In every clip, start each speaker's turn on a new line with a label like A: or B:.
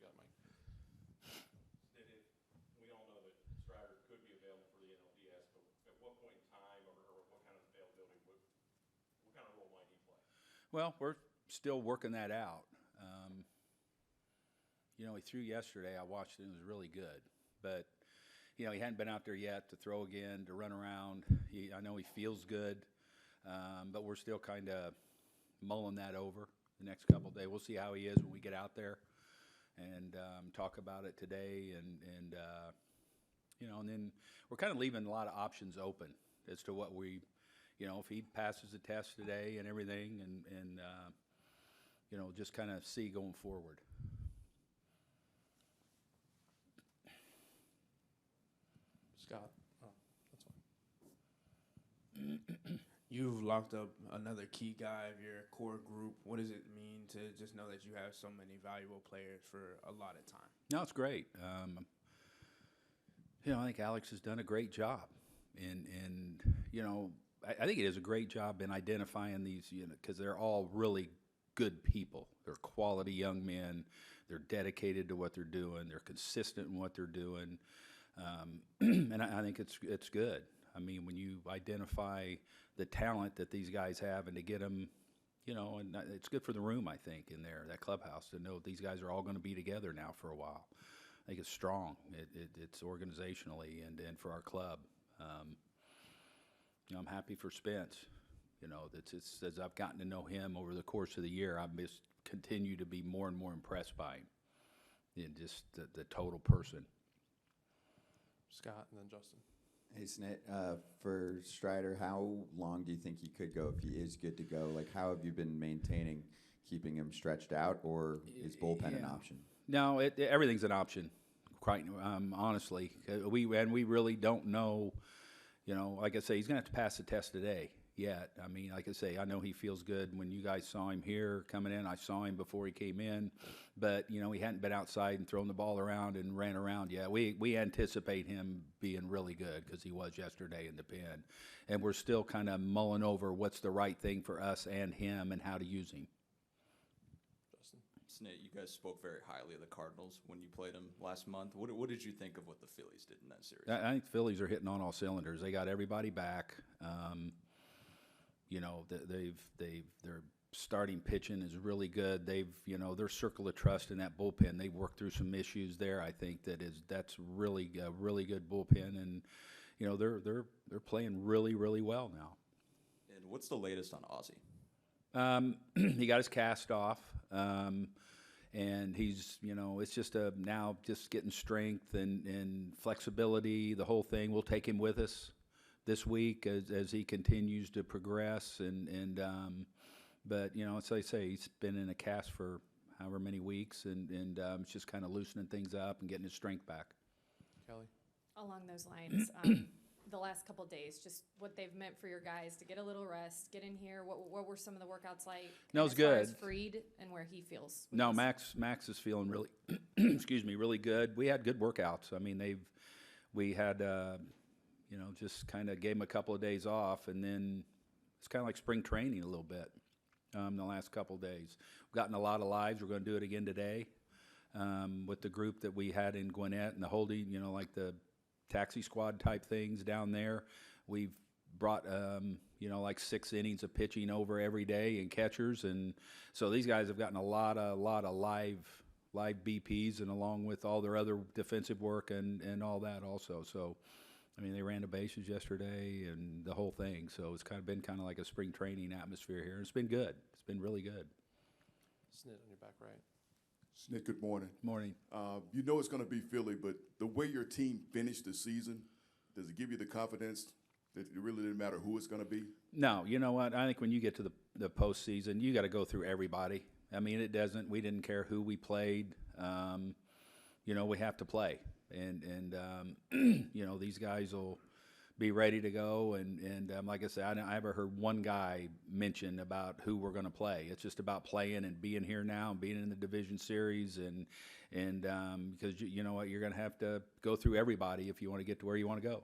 A: got Mike.
B: We all know that Strider could be available for the NLDS, but at what point in time or what kind of availability, what kind of role might he play?
C: Well, we're still working that out. He threw yesterday. I watched it. It was really good. But, he hadn't been out there yet to throw again, to run around. I know he feels good, but we're still kind of mulling that over the next couple of days. We'll see how he is when we get out there and talk about it today. And then we're kind of leaving a lot of options open as to what we, if he passes the test today and everything and just kind of see going forward.
A: Scott. Oh, that's fine.
D: You've locked up another key guy of your core group. What does it mean to just know that you have so many valuable players for a lot of time?
C: No, it's great. I think Alex has done a great job. And I think it is a great job in identifying these, because they're all really good people. They're quality young men. They're dedicated to what they're doing. They're consistent in what they're doing. And I think it's good. I mean, when you identify the talent that these guys have and to get them, and it's good for the room, I think, in there, that clubhouse, to know these guys are all going to be together now for a while. I think it's strong. It's organizationally and for our club. I'm happy for Spence. It's as I've gotten to know him over the course of the year, I've just continue to be more and more impressed by him and just the total person.
A: Scott and then Justin.
E: Hey, Snit, for Strider, how long do you think he could go if he is good to go? Like, how have you been maintaining keeping him stretched out, or is bullpen an option?
C: No, everything's an option, quite honestly. We really don't know. Like I say, he's going to have to pass the test today yet. I mean, like I say, I know he feels good. When you guys saw him here coming in, I saw him before he came in. But, he hadn't been outside and thrown the ball around and ran around yet. We anticipate him being really good because he was yesterday in the pen. And we're still kind of mulling over what's the right thing for us and him and how to use him.
A: Justin.
F: Snit, you guys spoke very highly of the Cardinals when you played them last month. What did you think of what the Phillies did in that series?
C: I think the Phillies are hitting on all cylinders. They got everybody back. Their starting pitching is really good. They've, their circle of trust in that bullpen. They've worked through some issues there. I think that's really a really good bullpen, and they're playing really, really well now.
F: And what's the latest on Ozzie?
C: He got his cast off, and he's, it's just now just getting strength and flexibility. The whole thing. We'll take him with us this week as he continues to progress, but as I say, he's been in a cast for however many weeks, and it's just kind of loosening things up and getting his strength back.
A: Kelly.
G: Along those lines, the last couple of days, just what they've meant for your guys to get a little rest, get in here. What were some of the workouts like?
C: No, it's
G: as far
C: good.
G: as Freed and where he feels.
C: No, Max is feeling really, excuse me, really good. We had good workouts. I mean, we had. Just kind of gave him a couple of days off, and then it's kind of like spring training a little bit the last couple of days. We've gotten a lot of lives. We're going to do it again today with the group that we had in Gwinnett and the holding, like the taxi squad type things down there. We've brought, like 6 innings of pitching over every day and catchers, and so these guys have gotten a lot of live BPs, and along with all their other defensive work and all that also. So. I mean, they ran the bases yesterday and the whole thing. So it's been kind of like a spring training atmosphere here. It's been good. It's been really good.
A: Snit on your back right.
H: Snit, good morning.
C: Morning.
H: It's going to be Philly, but the way your team finished the season, does it give you the confidence that it really didn't matter who it's going to be?
C: No, you know what? I think when you get to the postseason, you got to go through everybody. I mean, it doesn't. We didn't care who we played. We have to play. And these guys will be ready to go. And like I said, I never heard one guy mention about who we're going to play. It's just about playing and being here now and being in the division series. And because you know what, you're going to have to go through everybody if you want to get to where you want to go.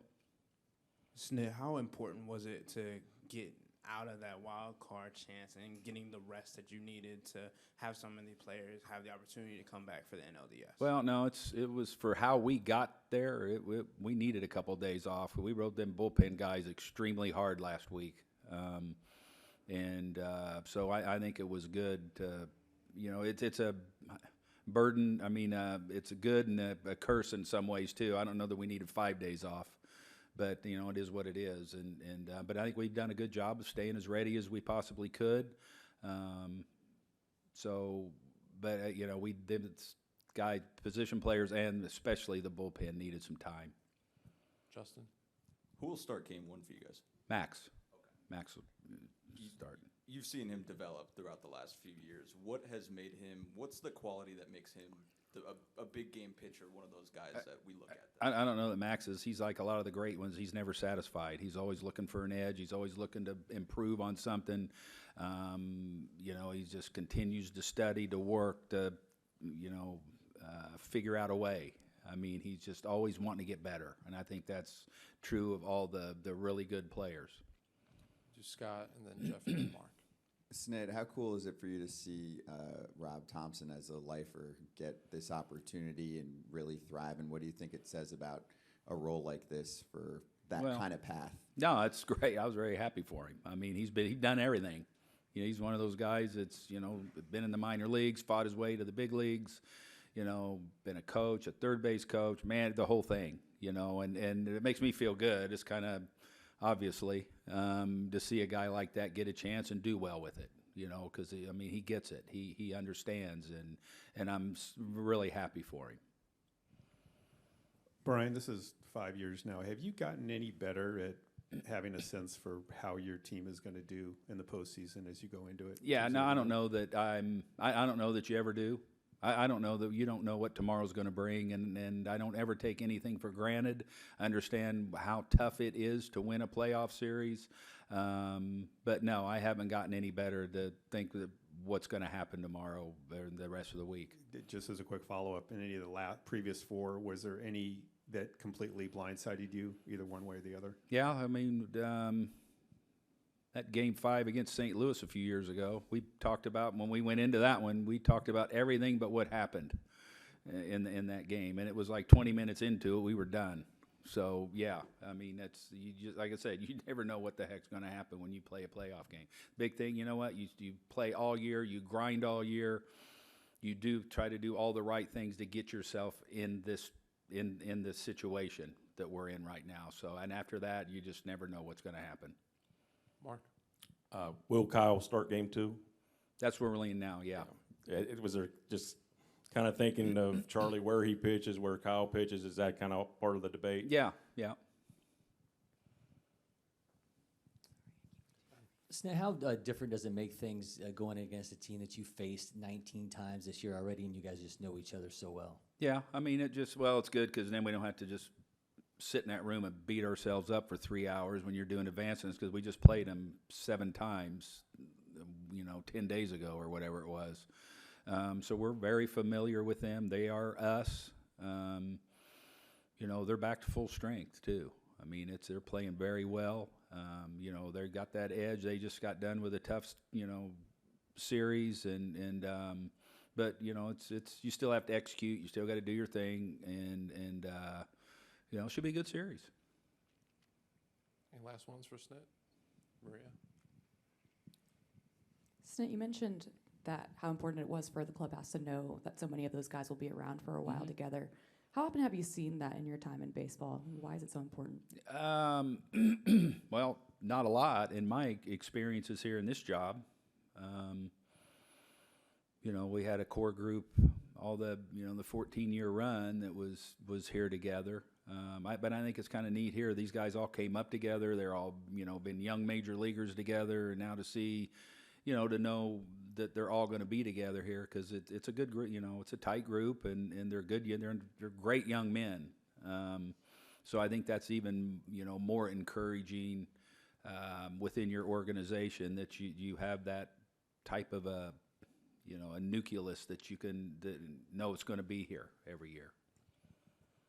D: Snit, how important was it to get out of that wild card chance and getting the rest that you needed to have so many players have the opportunity to come back for the NLDS?
C: Well, no, it was for how we got there. We needed a couple of days off. We rode them bullpen guys extremely hard last week, so I think it was good to, it's a burden. I mean, it's a good and a curse in some ways too. I don't know that we needed 5 days off, but it is what it is. But I think we've done a good job of staying as ready as we possibly could. We did. Position players and especially the bullpen needed some time.
A: Justin?
F: Who will start game one for you guys?
C: Max. Max will start.
F: You've seen him develop throughout the last few years. What's the quality that makes him a big game pitcher, one of those guys that we look at?
C: I don't know that Max is. He's like a lot of the great ones. He's never satisfied. He's always looking for an edge. He's always looking to improve on something. He just continues to study, to work, to, figure out a way. I mean, he's just always wanting to get better, and I think that's true of all the really good players.
A: Do Scott, and then Jeff and then Mark.
E: Snit, how cool is it for you to see Rob Thompson as a lifer get this opportunity and really thrive? And what do you think it says about a role like this for that kind of path?
C: No, it's great. I was very happy for him. I mean, he's done everything. He's one of those guys that's been in the minor leagues, fought his way to the big leagues. Been a coach, a third base coach, man, the whole thing. And it makes me feel good. It's kind of obviously to see a guy like that get a chance and do well with it. Because he gets it. He understands, and I'm really happy for him.
I: Brian, this is 5 years now. Have you gotten any better at having a sense for how your team is going to do in the postseason as you go into it?
C: Yeah, no, I don't know that I don't know that you ever do. I don't know that you don't know what tomorrow's going to bring, and I don't ever take anything for granted. I understand how tough it is to win a playoff series, but no, I haven't gotten any better to think that what's going to happen tomorrow or the rest of the week.
I: Just as a quick follow-up, in any of the previous four, was there any that completely blindsided you, either one way or the other?
C: Yeah, I mean, that Game 5 against St. Louis a few years ago, we talked about, when we went into that one, we talked about everything but what happened in that game. And it was like 20 minutes into it, we were done. So, yeah, I mean, like I said, you never know what the heck's going to happen when you play a playoff game. Big thing, you know what? You play all year, you grind all year, you do try to do all the right things to get yourself in this situation that we're in right now. So, and after that, you just never know what's going to happen.
A: Mark?
B: Will Kyle start game two?
C: That's where we're leaning now, yeah.
B: It was just kind of thinking of Charlie, where he pitches, where Kyle pitches. Is that kind of part of the debate?
C: Yeah.
J: Snit, how different does it make things going against a team that you faced 19 times this year already, and you guys just know each other so well?
C: Yeah, I mean, it's good because then we don't have to just sit in that room and beat ourselves up for 3 hours when you're doing advancements, because we just played them 7 times, 10 days ago or whatever it was. So we're very familiar with them. They are us. They're back to full strength too. I mean, they're playing very well. They got that edge. They just got done with a tough, series, but it's you still have to execute. You still got to do your thing, and it should be a good series.
A: Any last ones for Snit? Maria?
K: Snit, you mentioned that how important it was for the clubhouse to know that so many of those guys will be around for a while together. How often have you seen that in your time in baseball? Why is it so important?
C: Well, not a lot in my experiences here in this job. We had a core group, all the 14-year run that was here together. But I think it's kind of neat here. These guys all came up together. They're all been young major leaguers together, and now to see, to know that they're all going to be together here, because it's a good group. It's a tight group, and they're good. They're great young men. So I think that's even more encouraging within your organization, that you have that type of a nucleus that you can know it's going to be here every year.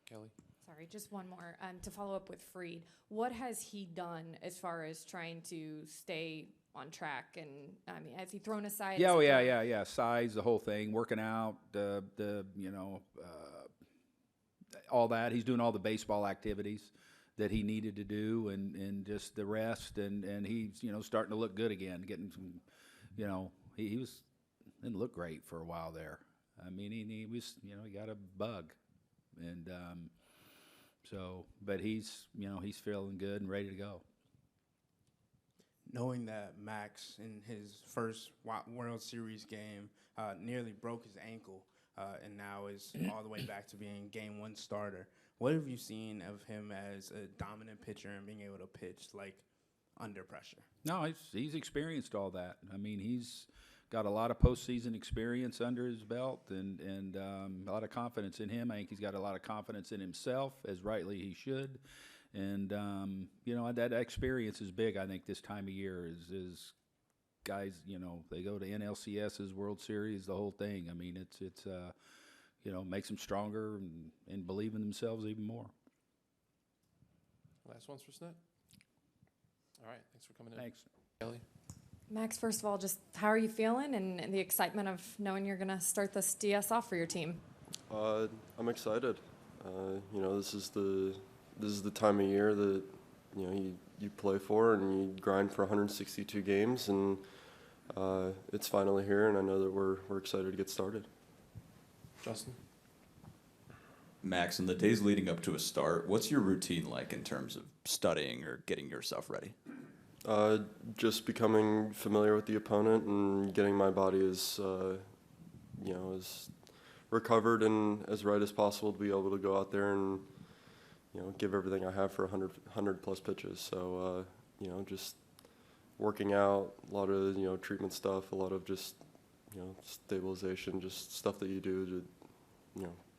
A: Kelly?
G: Sorry, just one more. To follow up with Freed, what has he done as far as trying to stay on track? And I mean, has he thrown aside?
C: Yeah, yeah. Size, the whole thing, working out, all that. He's doing all the baseball activities that he needed to do, and just the rest, and he's starting to look good again, getting some, he was didn't look great for a while there. I mean, he was he got a bug, and but he's he's feeling good and ready to go.
D: Knowing that Max in his first World Series game nearly broke his ankle and now is all the way back to being Game 1 starter, what have you seen of him as a dominant pitcher and being able to pitch under pressure?
C: No, he's experienced all that. I mean, he's got a lot of postseason experience under his belt, and a lot of confidence in him. I think he's got a lot of confidence in himself, as rightly he should. And that experience is big. I think this time of year is guys. They go to NLCS's World Series, the whole thing. I mean, it's makes them stronger and believe in themselves even more.
A: Last one's for Snit. All right, thanks for coming in.
C: Thanks,
A: Kelly.
G: Max, first of all, just how are you feeling and the excitement of knowing you're going to start this DS off for your team?
L: I'm excited. This is the time of year that you play for and you grind for 162 games, and it's finally here, and I know that we're excited to get started.
A: Justin?
F: Max, in the days leading up to a start, what's your routine like in terms of studying or getting yourself ready?
L: Just becoming familiar with the opponent and getting my body as recovered and as right as possible to be able to go out there and give everything I have for 100 plus pitches. So just working out, a lot of treatment stuff, a lot of just stabilization, just stuff that you do to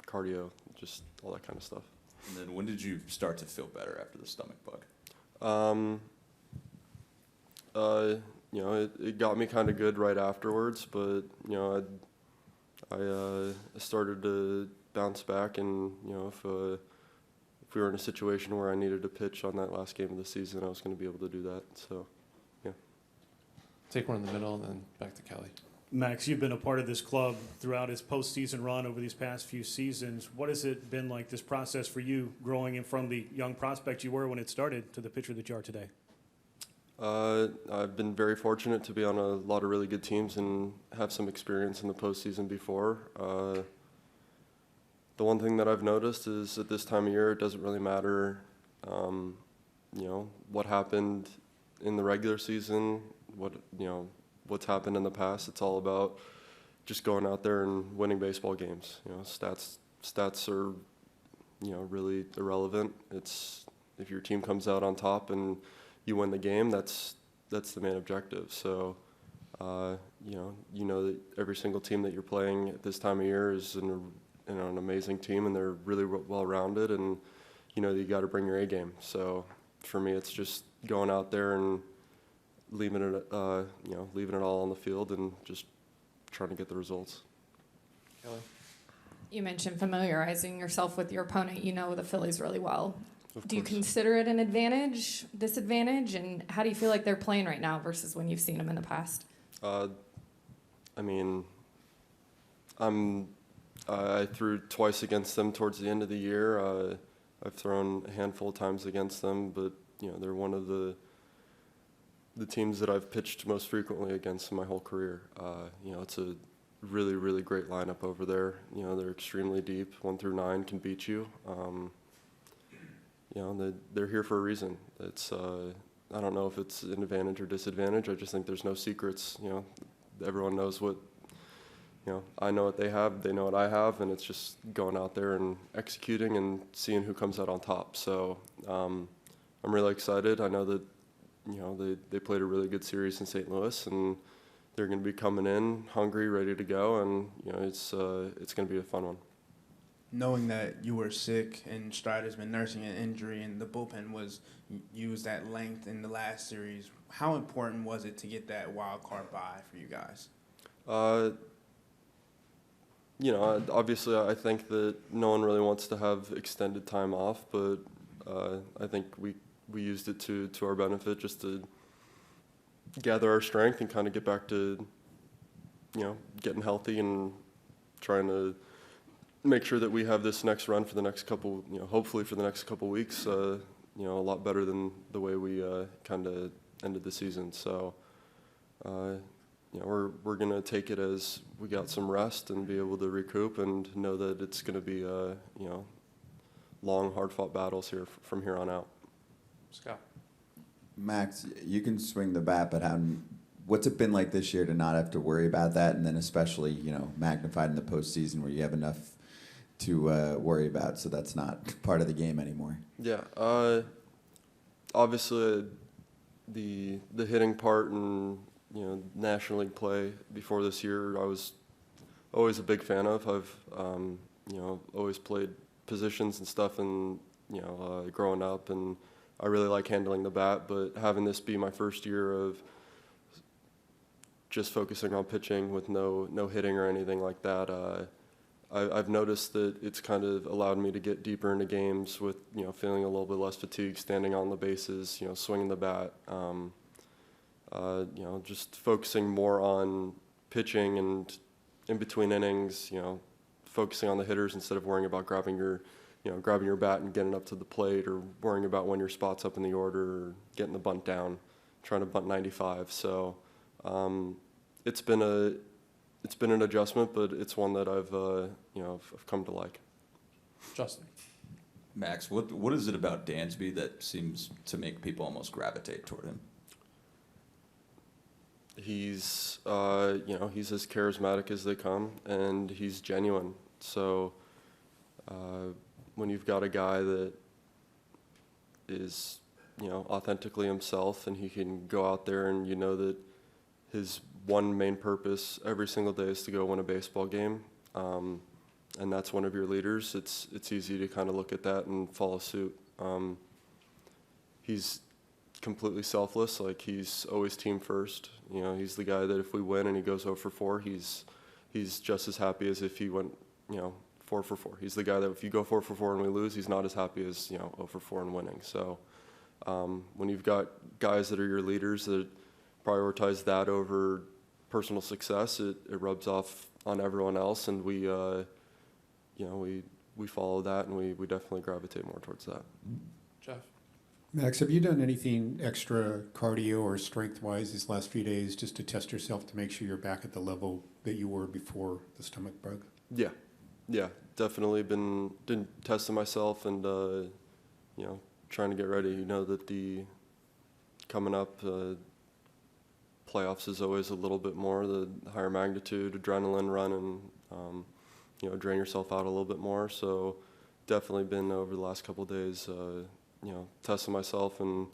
L: cardio, just all that kind of stuff.
F: And then when did you start to feel better after the stomach bug?
L: It got me kind of good right afterwards, but I started to bounce back, and if we were in a situation where I needed to pitch on that last game of the season, I was going to be able to do that. So, yeah.
A: Take one in the middle and then back to Kelly.
M: Max, you've been a part of this club throughout its postseason run over these past few seasons. What has it been like, this process for you, growing in from the young prospect you were when it started to the pitcher that you are today?
L: I've been very fortunate to be on a lot of really good teams and have some experience in the postseason before. The one thing that I've noticed is at this time of year, it doesn't really matter, what happened in the regular season, what's happened in the past. It's all about just going out there and winning baseball games. Stats are, really irrelevant. It's if your team comes out on top and you win the game, that's the main objective. So, that every single team that you're playing at this time of year is an amazing team, and they're really well-rounded, and you got to bring your A game. So, for me, it's just going out there and leaving it all on the field and just trying to get the results.
A: Kelly?
G: You mentioned familiarizing yourself with your opponent. You know the Phillies really well.
A: Of
G: Do you
A: course.
G: consider it an advantage, disadvantage, and how do you feel like they're playing right now versus when you've seen them in the past?
L: I threw twice against them towards the end of the year. I've thrown a handful of times against them, but they're one of the teams that I've pitched most frequently against in my whole career. It's a really, really great lineup over there. They're extremely deep. 1 through 9 can beat you. They're here for a reason. It's I don't know if it's an advantage or disadvantage. I just think there's no secrets. Everyone knows what. I know what they have. They know what I have, and it's just going out there and executing and seeing who comes out on top. So I'm really excited. I know that they played a really good series in St. Louis, and they're going to be coming in hungry, ready to go, and it's going to be a fun one.
D: Knowing that you were sick and Strider's been nursing an injury and the bullpen was used at length in the last series, how important was it to get that wild card bye for you guys?
L: you know, obviously I think that no one really wants to have extended time off, but I think we used it to our benefit just to gather our strength and kind of get back to, you know, getting healthy and trying to make sure that we have this next run for the next couple, you know, hopefully for the next couple weeks, you know, a lot better than the way we kind of ended the season. So, you know, we're going to take it as we got some rest and be able to recoup and know that it's going to be, you know, long, hard-fought battles here from here on out.
A: Scott.
E: Max, you can swing the bat, but what's it been like this year to not have to worry about that, and then especially, you know, magnified in the postseason where you have enough to worry about, so that's not part of the game anymore?
L: Yeah, obviously the hitting part and, you know, National League play before this year, I was always a big fan of. I've you know, always played positions and stuff, and you know, growing up, and I really like handling the bat. But having this be my first year of just focusing on pitching with no hitting or anything like that, I've noticed that it's kind of allowed me to get deeper into games with, you know, feeling a little bit less fatigued, standing on the bases, you know, swinging the bat, you know, just focusing more on pitching and in between innings, you know, focusing on the hitters instead of worrying about grabbing your bat and getting up to the plate, or worrying about when your spot's up in the order, or getting the bunt down, trying to bunt 95. So it's been an adjustment, but it's one that I've you know, I've come to like.
A: Justin.
F: Max, what is it about Dansby that seems to make people almost gravitate toward him?
L: He's you know, he's as charismatic as they come, and he's genuine. So when you've got a guy that is, you know, authentically himself, and he can go out there, and you know that his one main purpose every single day is to go win a baseball game, and that's one of your leaders, it's easy to kind of look at that and follow suit. He's completely selfless. Like, he's always team first. You know, he's the guy that if we win and he goes 0 for 4, he's just as happy as if he went, you know, 4 for 4. He's the guy that if you go 4 for 4 and we lose, he's not as happy as, you know, 0 for 4 and winning. So when you've got guys that are your leaders that prioritize that over personal success, it rubs off on everyone else, and we, you know, we follow that, and we definitely gravitate more towards that.
A: Jeff.
I: Max, have you done anything extra cardio or strength-wise these last few days just to test yourself to make sure you're back at the level that you were before the stomach bug?
L: Yeah, definitely been testing myself and, you know, trying to get ready. You know that the coming up playoffs is always a little bit more, the higher magnitude, adrenaline run, and, you know, drain yourself out a little bit more. So definitely been over the last couple of days, you know, testing myself and,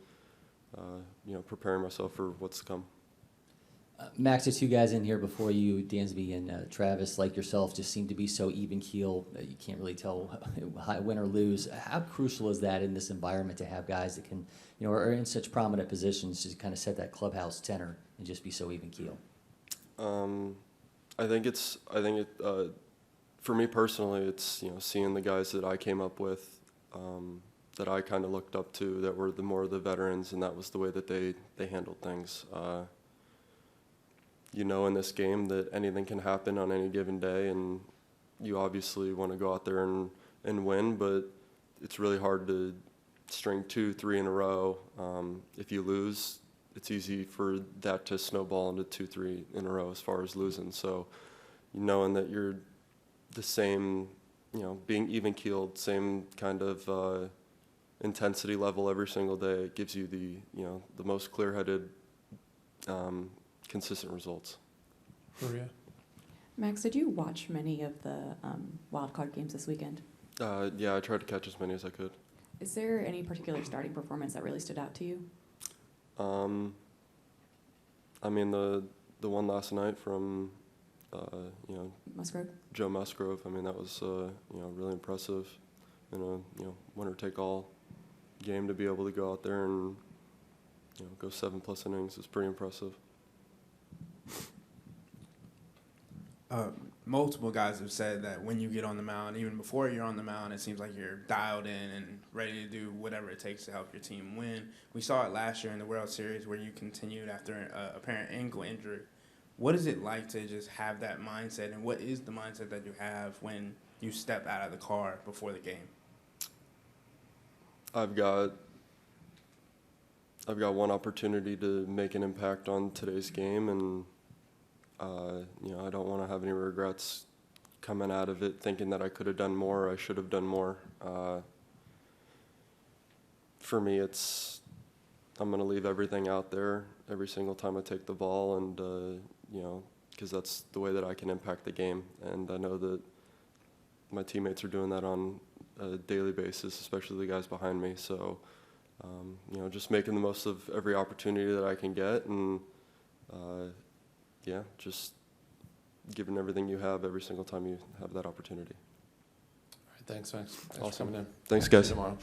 L: you know, preparing myself for what's to come.
J: Max, the two guys in here before you, Dansby and Travis, like yourself, just seem to be so even keel that you can't really tell win or lose. How crucial is that in this environment to have guys that can, you know, are in such prominent positions to kind of set that clubhouse tenor and just be so even keel?
L: I think it, for me personally, it's, you know, seeing the guys that I came up with, that I kind of looked up to, that were the more the veterans, and that was the way that they handled things. You know, in this game that anything can happen on any given day, and you obviously want to go out there and win, but it's really hard to string 2, 3 in a row. If you lose, it's easy for that to snowball into 2, 3 in a row as far as losing. So knowing that you're the same, you know, being even keeled, same kind of intensity level every single day, it gives you the, you know, the most clear-headed, consistent results.
A: Maria.
K: Max, did you watch many of the wild card games this weekend?
L: Yeah, I tried to catch as many as I could.
K: Is there any particular starting performance that really stood out to you?
L: I mean, the one last night from, you know,
K: Musgrove?
L: Joe Musgrove. I mean, that was, you know, really impressive. In a, you know, winner-take-all game, to be able to go out there and, you know, go 7+ innings is pretty impressive.
D: multiple guys have said that when you get on the mound, even before you're on the mound, it seems like you're dialed in and ready to do whatever it takes to help your team win. We saw it last year in the World Series where you continued after an apparent ankle injury. What is it like to just have that mindset, and what is the mindset that you have when you step out of the car before the game?
L: I've got one opportunity to make an impact on today's game, and I don't want to have any regrets coming out of it thinking that I could have done more, I should have done more. For me, I'm going to leave everything out there every single time I take the ball, and because that's the way that I can impact the game, and I know that my teammates are doing that on a daily basis, especially the guys behind me. So, just making the most of every opportunity that I can get, and just giving everything you have every single time you have that opportunity.
A: All right, thanks, Max. Thanks for
L: Awesome.
A: coming in.
L: Thanks,
A: See you
L: guys.
A: tomorrow.